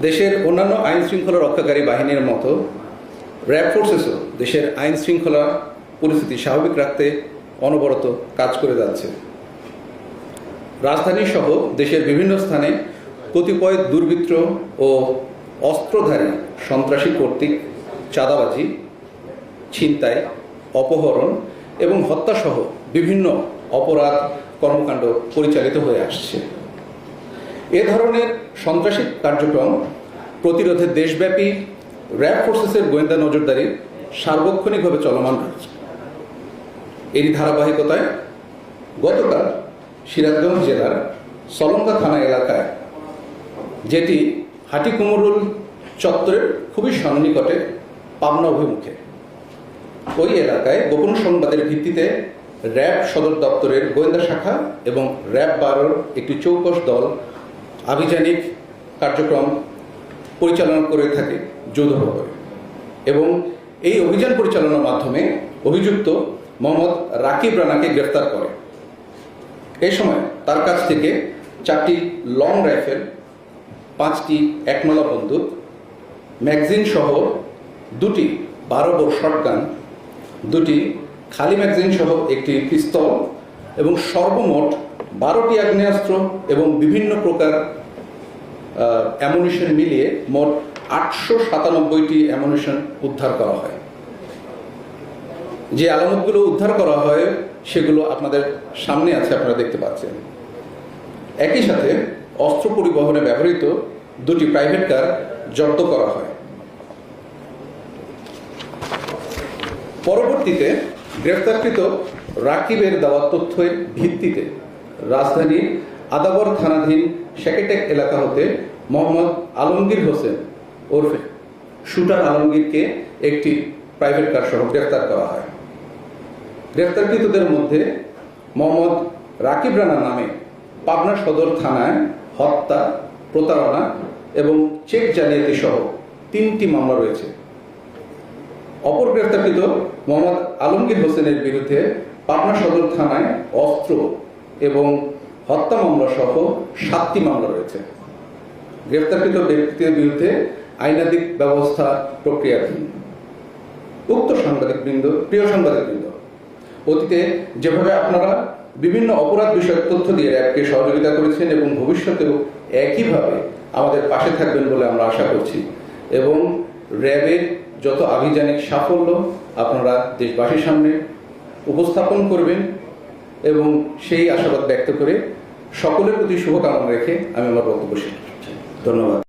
দেশের অন্যান্য আইন শৃঙ্খলা রক্ষাকারী বাহিনীর মতো র্যাব ফোর্সেসও দেশের আইন শৃঙ্খলা পরিস্থিতি স্বাভাবিক রাখতে অনবরত কাজ করে যাচ্ছে। রাজধানী সহ দেশের বিভিন্ন স্থানে কতিপয় দুর্বৃত্ত ও অস্ত্রধারী সন্ত্রাসী কর্তৃক চাঁদাবাজি, ছিনতাই, অপহরণ এবং হত্যাসহ বিভিন্ন অপরাধ কর্মকাণ্ড পরিচালিত হয়ে আসছে। এ ধরনের সন্ত্রাসী কার্যক্রম প্রতিরোধে দেশব্যাপী র্যাব ফোর্সেসের গোয়েন্দা নজরদারি সার্বক্ষণিকভাবে চলমান রয়েছে। এরই ধারাবাহিকতায় গতকাল সিরাজগঞ্জ জেলার সলঙ্গা থানা এলাকায়, যেটি হাটিকুমরুল চত্বরের খুবই সন্নিকটে পাবনা অভিমুখে, ওই এলাকায় গোপন সংবাদের ভিত্তিতে র্যাব সদর দপ্তরের গোয়েন্দা শাখা এবং র্যাব 12 একটি চৌকস দল আভিযানিক কার্যক্রম পরিচালনা করে থাকে যৌথভাবে, এবং এই অভিযান পরিচালনার মাধ্যমে অভিযুক্ত মোহাম্মদ রাকিব রানাকে গ্রেফতার করে। এই সময় তার কাছ থেকে 4টি লং রাইফেল, 5টি 1 নলা বন্দুক, ম্যাগজিন সহ 2টি 12 বোর শটগান, 2টি খালি ম্যাগজিন সহ একটি পিস্তল এবং সর্বমোট 12টি আগ্নেয়াস্ত্র এবং বিভিন্ন প্রকার অ্যামুনিশন মিলিয়ে মোট 897টি অ্যামুনিশন উদ্ধার করা হয়। যে আলামতগুলো উদ্ধার করা হয় সেগুলো আপনাদের সামনে আছে, আপনারা দেখতে পাচ্ছেন। একই সাথে অস্ত্র পরিবহনে ব্যবহৃত 2টি প্রাইভেট কার জব্দ করা হয়। পরবর্তীতে গ্রেফতারকৃত রাকিবের দেওয়া তথ্যের ভিত্তিতে রাজধানীর আদাবর থানাধীন সেকেটেক এলাকা হতে মোহাম্মদ আলমগীর হোসেন ওরফে শুটার আলমগীরকে একটি প্রাইভেট কার সহ গ্রেফতার করা হয়। গ্রেফতারকৃতদের মধ্যে মোহাম্মদ রাকিব রানা নামে পাবনা সদর থানায় হত্যা, প্রতারণা এবং চেক জালিয়াতি সহ 3টি মামলা রয়েছে। অপর গ্রেফতারকৃত মোহাম্মদ আলমগীর হোসেনের বিরুদ্ধে পাবনা সদর থানায় অস্ত্র এবং হত্যা মামলা সহ 7টি মামলা রয়েছে। গ্রেফতারকৃত ব্যক্তিদের বিরুদ্ধে আইনাধিক ব্যবস্থা প্রক্রিয়াধীন। উক্ত প্রিয় সাংবাদিকবৃন্দ, অতীতে যেভাবে আপনারা বিভিন্ন অপরাধ বিষয়ক তথ্য দিয়ে র্যাবকে সহযোগিতা করেছেন এবং ভবিষ্যতেও একইভাবে আমাদের পাশে থাকবেন বলে আমরা আশা করছি, এবং র্যাবের যত আভিযানিক সাফল্য আপনারা দেশবাসীর সামনে উপস্থাপন করবেন, এবং সেই আশাবাদ ব্যক্ত করে সকলের প্রতি শুভকামনা রেখে আমি আমার বক্তব্য শেষ করছি। ধন্যবাদ।